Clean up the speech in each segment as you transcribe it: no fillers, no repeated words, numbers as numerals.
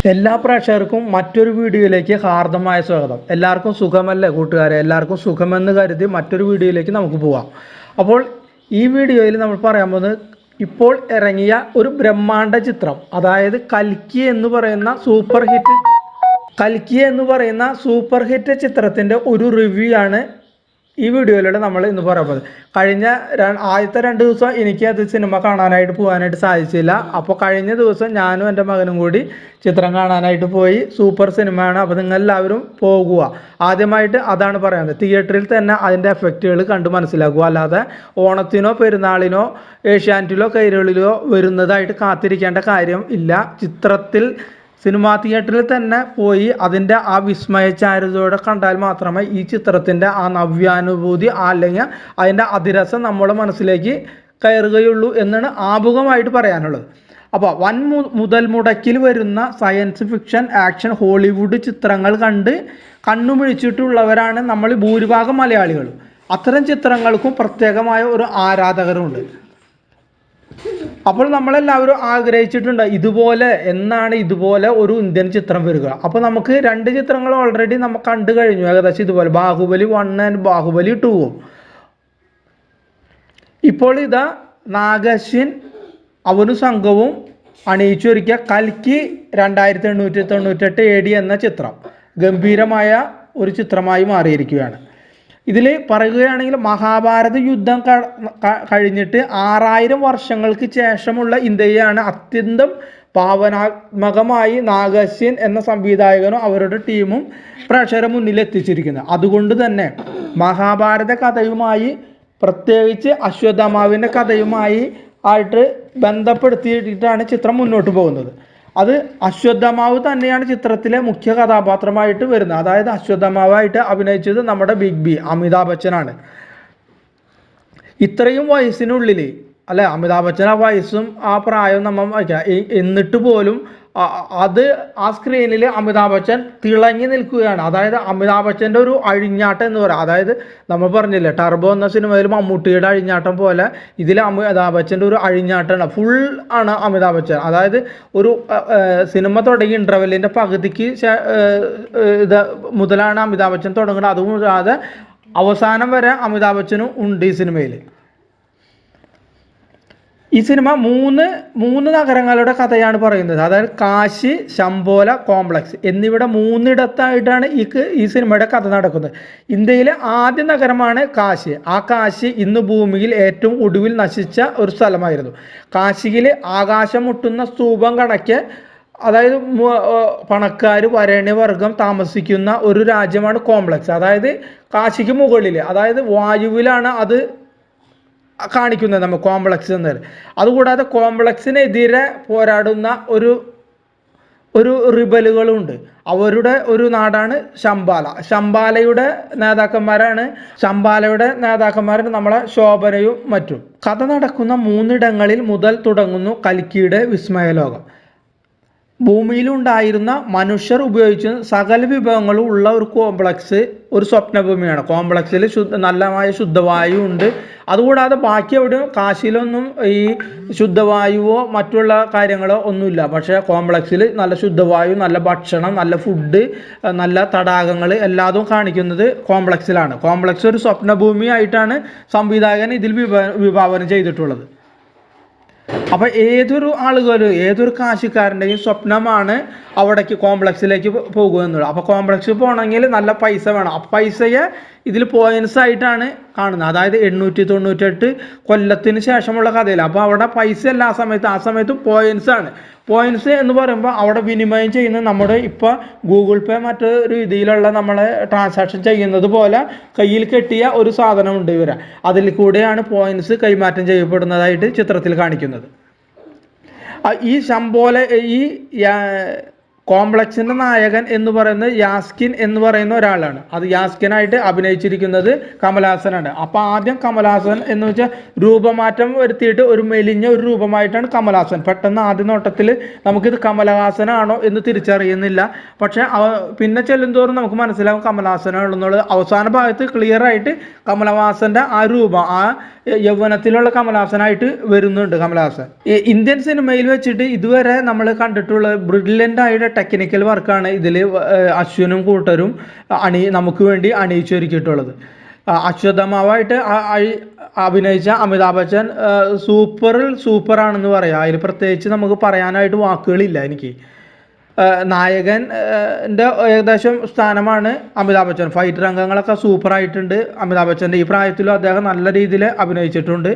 എല്ലാ പ്രേക്ഷകർക്കും മറ്റൊരു വീഡിയോയിലേക്ക് ഹാർദമായ സ്വാഗതം. എല്ലാവർക്കും സുഖമല്ലേ കൂട്ടുകാരെ? എല്ലാവർക്കും സുഖമെന്ന് കരുതി മറ്റൊരു വീഡിയോയിലേക്ക് നമുക്ക് പോവാം. അപ്പോൾ ഈ വീഡിയോയിൽ നമ്മൾ പറയാൻ പോകുന്നത് ഇപ്പോൾ ഇറങ്ങിയ ഒരു ബ്രഹ്മാണ്ഡ ചിത്രം, അതായത് കൽക്കി എന്ന് പറയുന്ന സൂപ്പർ ഹിറ്റ് ചിത്രത്തിൻ്റെ ഒരു റിവ്യൂ ആണ് ഈ വീഡിയോയിലൂടെ നമ്മൾ ഇന്ന് പറയുന്നത്. കഴിഞ്ഞ ആദ്യത്തെ 2 ദിവസം എനിക്ക് അത് സിനിമ കാണാനായിട്ട് പോകാനായിട്ട് സാധിച്ചില്ല. അപ്പോൾ കഴിഞ്ഞ ദിവസം ഞാനും എൻ്റെ മകനും കൂടി ചിത്രം കാണാനായിട്ട് പോയി. സൂപ്പർ സിനിമയാണ്. അപ്പോൾ നിങ്ങളെല്ലാവരും പോകുക. ആദ്യമായിട്ട് അതാണ് പറയുന്നത്. തിയേറ്ററിൽ തന്നെ അതിൻ്റെ എഫക്റ്റുകൾ കണ്ട് മനസ്സിലാക്കുക. അല്ലാതെ ഓണത്തിനോ പെരുന്നാളിനോ ഏഷ്യാനെറ്റിലോ കൈരളിലോ വരുന്നതായിട്ട് കാത്തിരിക്കേണ്ട കാര്യം ഇല്ല. ചിത്രത്തിൽ സിനിമാ തിയേറ്ററിൽ തന്നെ പോയി അതിൻ്റെ ആ വിസ്മയചാരുതയോടെ കണ്ടാൽ മാത്രമേ ഈ ചിത്രത്തിൻ്റെ ആ നവ്യാനുഭൂതി അല്ലെങ്കിൽ അതിൻ്റെ അതിരസം നമ്മുടെ മനസ്സിലേക്ക് കയറുകയുള്ളൂ എന്നാണ് ആമുഖമായിട്ട് പറയാനുള്ളത്. അപ്പോൾ മുതൽ മുടക്കിൽ വരുന്ന സയൻസ് ഫിക്ഷൻ, ആക്ഷൻ, ഹോളിവുഡ് ചിത്രങ്ങൾ കണ്ട് കണ്ണുമിഴിച്ചിട്ടുള്ളവരാണ് നമ്മൾ ഭൂരിഭാഗം മലയാളികൾ. അത്തരം ചിത്രങ്ങൾക്കും പ്രത്യേകമായ ഒരു ആരാധകരുണ്ട്. അപ്പോൾ നമ്മളെല്ലാവരും ആഗ്രഹിച്ചിട്ടുണ്ട് ഇതുപോലെ ഒരു ഇന്ത്യൻ ചിത്രം വരിക. അപ്പോൾ നമുക്ക് 2 ചിത്രങ്ങൾ ഓൾറെഡി നമ്മൾ കണ്ടു കഴിഞ്ഞു ഏകദേശം ഇതുപോലെ, ബാഹുബലി 1 ആൻഡ് ബാഹുബലി 2. ഇപ്പോൾ ഇതാ നാഗശ്വിൻ അവനും സംഘവും അണിയിച്ചൊരുക്കിയ കൽക്കി 2898 AD എന്ന ചിത്രം ഗംഭീരമായ ഒരു ചിത്രമായി മാറിയിരിക്കുകയാണ്. ഇതിൽ പറയുകയാണെങ്കിൽ മഹാഭാരത യുദ്ധം കഴിഞ്ഞിട്ട് 6000 വർഷങ്ങൾക്ക് ശേഷമുള്ള ഇന്ത്യയാണ് അത്യന്തം പാവനാത്മകമായി നാഗശ്വിൻ എന്ന സംവിധായകനും അവരുടെ ടീമും പ്രേക്ഷകരുടെ മുന്നിൽ എത്തിച്ചിരിക്കുന്നത്. അതുകൊണ്ട് തന്നെ മഹാഭാരത കഥയുമായി, പ്രത്യേകിച്ച് അശ്വത്ഥാമാവിൻ്റെ കഥയുമായി ആയിട്ട് ബന്ധപ്പെടുത്തിയിട്ടാണ് ചിത്രം മുന്നോട്ട് പോകുന്നത്. അത് അശ്വത്ഥാമാവ് തന്നെയാണ് ചിത്രത്തിലെ മുഖ്യ കഥാപാത്രമായിട്ട് വരുന്നത്. അതായത് അശ്വത്ഥാമാവായിട്ട് അഭിനയിച്ചത് നമ്മുടെ ബിഗ് ബി അമിതാഭ് ബച്ചനാണ്. ഇത്രയും വയസ്സിനുള്ളിൽ അല്ലെ, അമിതാഭ് ബച്ചൻ ആ വയസ്സും ആ പ്രായവും നമ്മൾ വയ്ക്കാം, എന്നിട്ട് പോലും അത് ആ സ്ക്രീനിൽ അമിതാഭ് ബച്ചൻ തിളങ്ങി നിൽക്കുകയാണ്. അതായത് അമിതാഭ് ബച്ചൻ്റെ ഒരു അഴിഞ്ഞാട്ടം എന്ന് പറയാം. അതായത് നമ്മൾ പറഞ്ഞില്ലേ ടർബോ എന്ന സിനിമയിൽ മമ്മൂട്ടിയുടെ അഴിഞ്ഞാട്ടം പോലെ ഇതിൽ അമിതാഭ് ബച്ചൻ്റെ ഒരു അഴിഞ്ഞാട്ടമാണ്. ഫുൾ ആണ് അമിതാഭ് ബച്ചൻ. അതായത് ഒരു സിനിമ തുടങ്ങി ഇൻ്റർവെല്ലിൻ്റെ പകുതിക്ക് മുതലാണ് അമിതാഭ് ബച്ചൻ തുടങ്ങുന്നത്. അതുകൂടാതെ അവസാനം വരെ അമിതാഭ് ബച്ചനും ഉണ്ട് ഈ സിനിമയിൽ. ഈ സിനിമ മൂന്ന് നഗരങ്ങളുടെ കഥയാണ് പറയുന്നത്. അതായത് കാശി, ശംഭോല, കോംപ്ലക്സ് എന്നിവിടെ 3 ഈ സിനിമയുടെ കഥ നടക്കുന്നത്. ഇന്ത്യയിലെ ആദ്യ നഗരമാണ് കാശി. ആ കാശി ഇന്ന് ഭൂമിയിൽ ഏറ്റവും ഒടുവിൽ നശിച്ച ഒരു സ്ഥലമായിരുന്നു. കാശിയിൽ ആകാശം മുട്ടുന്ന സ്തൂപം കണക്കെ, അതായത് പണക്കാർ വരേണ്യവർഗം താമസിക്കുന്ന ഒരു രാജ്യമാണ് കോംപ്ലക്സ്. അതായത് കാശിക്ക് മുകളിൽ, അതായത് വായുവിലാണ് അത് കാണിക്കുന്നത് നമ്മൾ കോംപ്ലക്സ് എന്നത്. അതുകൂടാതെ കോംപ്ലക്സിനെതിരെ പോരാടുന്ന ഒരു റിബലുകളുണ്ട്. അവരുടെ ഒരു നാടാണ് ശംബാല. ശംബാലയുടെ നേതാക്കന്മാരാണ് നമ്മളെ ശോഭനയും മറ്റും. കഥ നടക്കുന്ന 3 ഇടങ്ങളിൽ മുതൽ തുടങ്ങുന്നു കൽക്കിയുടെ വിസ്മയലോകം. ഭൂമിയിലുണ്ടായിരുന്ന മനുഷ്യർ ഉപയോഗിച്ച സകല വിഭവങ്ങളും ഉള്ള ഒരു കോംപ്ലക്സ്, ഒരു സ്വപ്നഭൂമിയാണ്. കോംപ്ലക്സിൽ നല്ലമായ ശുദ്ധവായു ഉണ്ട്. അതുകൂടാതെ ബാക്കി എവിടെയും കാശിയിലൊന്നും ഈ ശുദ്ധവായുവോ മറ്റുള്ള കാര്യങ്ങളോ ഒന്നുമില്ല. പക്ഷേ കോംപ്ലക്സിൽ നല്ല ശുദ്ധവായു, നല്ല ഭക്ഷണം, നല്ല ഫുഡ്, നല്ല തടാകങ്ങൾ എല്ലാതും കാണിക്കുന്നത് കോംപ്ലക്സിലാണ്. കോംപ്ലക്സ് ഒരു സ്വപ്നഭൂമിയായിട്ടാണ് സംവിധായകൻ ഇതിൽ വിഭാവനം ചെയ്തിട്ടുള്ളത്. അപ്പോൾ ഏതൊരു കാശിക്കാരൻ്റെയും സ്വപ്നമാണ് അവിടേക്ക് കോംപ്ലക്സിലേക്ക് പോകുക എന്നുള്ളത്. അപ്പോൾ കോംപ്ലക്സിൽ പോകണമെങ്കിൽ നല്ല പൈസ വേണം. ആ പൈസയെ ഇതിൽ പോയിൻസ് ആയിട്ടാണ് കാണുന്നത്. അതായത് 898 കൊല്ലത്തിന് ശേഷമുള്ള കഥയില്ല. അപ്പോൾ അവിടെ പൈസ അല്ല ആ സമയത്ത് പോയിൻസ് ആണ്. പോയിൻസ് എന്ന് പറയുമ്പോൾ അവിടെ വിനിമയം ചെയ്യുന്നത് നമ്മുടെ ഇപ്പോൾ ഗൂഗിൾ പേ മറ്റു രീതിയിലുള്ള നമ്മളെ ട്രാൻസാക്ഷൻ ചെയ്യുന്നത് പോലെ കയ്യിൽ കെട്ടിയ ഒരു സാധനമുണ്ട് ഇവരെ. അതിൽ കൂടെയാണ് പോയിൻസ് കൈമാറ്റം ചെയ്യപ്പെടുന്നതായിട്ട് ചിത്രത്തിൽ കാണിക്കുന്നത്. ഈ കോംപ്ലക്സിൻ്റെ നായകൻ എന്ന് പറയുന്നത് യാസ്കിൻ എന്ന് പറയുന്ന ഒരാളാണ്. അത് യാസ്കിനായിട്ട് അഭിനയിച്ചിരിക്കുന്നത് കമൽഹാസനാണ്. അപ്പോൾ ആദ്യം കമൽഹാസൻ എന്ന് വെച്ചാൽ രൂപമാറ്റം വരുത്തിയിട്ട് ഒരു മെലിഞ്ഞ ഒരു രൂപമായിട്ടാണ് കമൽഹാസൻ. പെട്ടെന്ന് ആദ്യ നോട്ടത്തിൽ നമുക്കിത് കമൽഹാസനാണോ എന്ന് തിരിച്ചറിയുന്നില്ല. പക്ഷേ പിന്നെ ചെല്ലുന്തോറും നമുക്ക് മനസ്സിലാവും കമൽഹാസനാണെന്നുള്ളത്. അവസാന ഭാഗത്ത് ക്ലിയർ ആയിട്ട് കമൽഹാസൻ്റെ ആ രൂപം, ആ യൗവനത്തിലുള്ള കമൽഹാസനായിട്ട് വരുന്നുണ്ട് കമൽഹാസൻ. ഇന്ത്യൻ സിനിമയിൽ വെച്ചിട്ട് ഇതുവരെ നമ്മൾ കണ്ടിട്ടുള്ള ബ്രില്യൻ്റ് ആയിട്ട് ടെക്നിക്കൽ വർക്കാണ് ഇതിൽ അശ്വിനും കൂട്ടരും നമുക്ക് വേണ്ടി അണിയിച്ചൊരുക്കിയിട്ടുള്ളത്. അശ്വത്ഥമാവായിട്ട് അഭിനയിച്ച അമിതാഭ് ബച്ചൻ സൂപ്പറാണെന്ന് പറയാം. അതിൽ പ്രത്യേകിച്ച് നമുക്ക് പറയാനായിട്ട് വാക്കുകളില്ല എനിക്ക്. നായകൻ്റെ ഏകദേശം സ്ഥാനമാണ് അമിതാഭ് ബച്ചൻ. ഫൈറ്റ് രംഗങ്ങളൊക്കെ സൂപ്പറായിട്ടുണ്ട്. അമിതാഭ് ബച്ചൻ്റെ ഈ പ്രായത്തിലും അദ്ദേഹം നല്ല രീതിയിൽ അഭിനയിച്ചിട്ടുണ്ട്.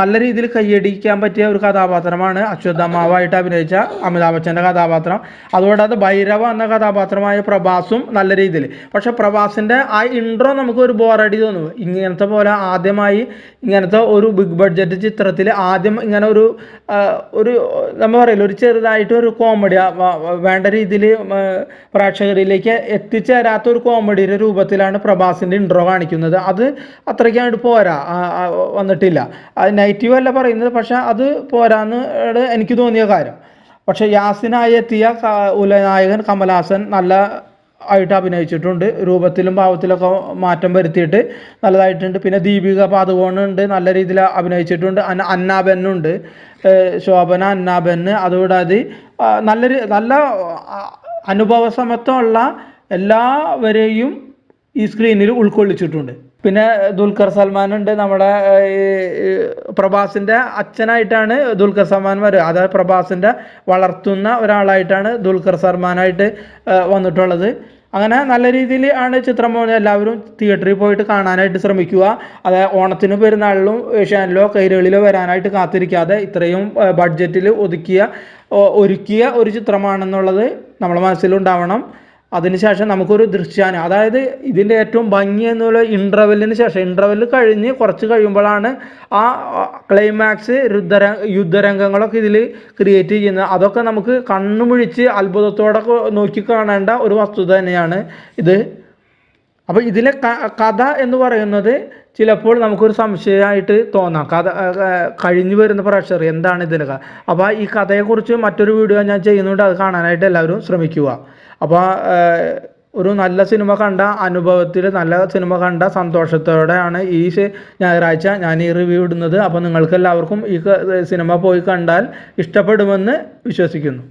നല്ല രീതിയിൽ കൈയടിക്കാൻ പറ്റിയ ഒരു കഥാപാത്രമാണ് അശ്വത്ഥമാവായിട്ട് അഭിനയിച്ച അമിതാഭ് ബച്ചൻ്റെ കഥാപാത്രം. അതുകൂടാതെ ഭൈരവ എന്ന കഥാപാത്രമായ പ്രഭാസും നല്ല രീതിയിൽ. പക്ഷേ പ്രഭാസിൻ്റെ ആ ഇൻട്രോ നമുക്കൊരു ബോറടി തോന്നും. ഇങ്ങനത്തെ പോലെ ആദ്യമായി ഇങ്ങനത്തെ ഒരു ബിഗ് ബഡ്ജറ്റ് ചിത്രത്തിൽ ആദ്യം ഇങ്ങനെ ഒരു നമ്മൾ പറയില്ല, ഒരു ചെറുതായിട്ട് ഒരു കോമഡി വേണ്ട രീതിയിൽ പ്രേക്ഷകരിലേക്ക് എത്തിച്ചേരാത്ത ഒരു കോമഡിയുടെ രൂപത്തിലാണ് പ്രഭാസിൻ്റെ ഇൻട്രോ കാണിക്കുന്നത്. അത് അത്രയ്ക്കായിട്ട് പോരാ, വന്നിട്ടില്ല. അത് നെഗറ്റീവ് അല്ല പറയുന്നത്, പക്ഷെ അത് പോരാന്ന് എനിക്ക് തോന്നിയ കാര്യം. പക്ഷെ യാസിനായി എത്തിയ ഉലനായകൻ കമൽഹാസൻ നല്ല ആയിട്ട് അഭിനയിച്ചിട്ടുണ്ട്. രൂപത്തിലും ഭാവത്തിലൊക്കെ മാറ്റം വരുത്തിയിട്ട് നല്ലതായിട്ടുണ്ട്. പിന്നെ ദീപിക പാദുകോണുണ്ട്, നല്ല രീതിയിൽ അഭിനയിച്ചിട്ടുണ്ട്. അന്നാബെന്നുണ്ട്, ശോഭന അന്നാബെന്ന്. അതുകൂടാതെ നല്ല അനുഭവസമത്വമുള്ള എല്ലാവരെയും ഈ സ്ക്രീനിൽ ഉൾക്കൊള്ളിച്ചിട്ടുണ്ട്. പിന്നെ ദുൽഖർ സൽമാൻ ഉണ്ട്. നമ്മുടെ പ്രഭാസിൻ്റെ അച്ഛനായിട്ടാണ് ദുൽഖർ സൽമാൻ വരിക. അതായത് പ്രഭാസിൻ്റെ വളർത്തുന്ന ഒരാളായിട്ടാണ് ദുൽഖർ സൽമാനായിട്ട് വന്നിട്ടുള്ളത്. അങ്ങനെ നല്ല രീതിയിൽ ആണ് ചിത്രം പോകുന്നത്. എല്ലാവരും തിയേറ്ററിൽ പോയിട്ട് കാണാനായിട്ട് ശ്രമിക്കുക. അതായത് ഓണത്തിന് പെരുന്നാളിലും ഏഷ്യാനിലോ കൈരളിയിലോ വരാനായിട്ട് കാത്തിരിക്കാതെ ഇത്രയും ബഡ്ജറ്റിൽ ഒരുക്കിയ ഒരു ചിത്രമാണെന്നുള്ളത് നമ്മുടെ മനസ്സിലുണ്ടാവണം. അതിനുശേഷം നമുക്കൊരു ദൃശ്യാനം, അതായത് ഇതിൻ്റെ ഏറ്റവും ഭംഗി എന്നുള്ള ഇൻ്റർവെല്ലിന് ശേഷം, ഇൻ്റർവെല്ല് കഴിഞ്ഞ് കുറച്ച് കഴിയുമ്പോഴാണ് ആ ക്ലൈമാക്സ് യുദ്ധരംഗങ്ങളൊക്കെ ഇതിൽ ക്രിയേറ്റ് ചെയ്യുന്നത്. അതൊക്കെ നമുക്ക് കണ്ണുമുഴിച്ച് അത്ഭുതത്തോടെ നോക്കി കാണേണ്ട ഒരു വസ്തുത തന്നെയാണ് ഇത്. അപ്പോൾ ഇതിലെ കഥ എന്ന് പറയുന്നത് ചിലപ്പോൾ നമുക്കൊരു സംശയമായിട്ട് തോന്നാം. കഥ കഴിഞ്ഞു വരുന്ന പ്രഷർ എന്താണ് ഇതിൽ. അപ്പോൾ ഈ കഥയെക്കുറിച്ച് മറ്റൊരു വീഡിയോ ഞാൻ ചെയ്യുന്നുണ്ട്, അത് കാണാനായിട്ട് എല്ലാവരും ശ്രമിക്കുക. അപ്പോൾ ഒരു നല്ല സിനിമ കണ്ട അനുഭവത്തിൽ, നല്ല സിനിമ കണ്ട സന്തോഷത്തോടെയാണ് ഈ ഞായറാഴ്ച ഞാൻ ഈ റിവ്യൂ ഇടുന്നത്. അപ്പോൾ നിങ്ങൾക്ക് എല്ലാവർക്കും ഈ സിനിമ പോയി കണ്ടാൽ ഇഷ്ടപ്പെടുമെന്ന് വിശ്വസിക്കുന്നു.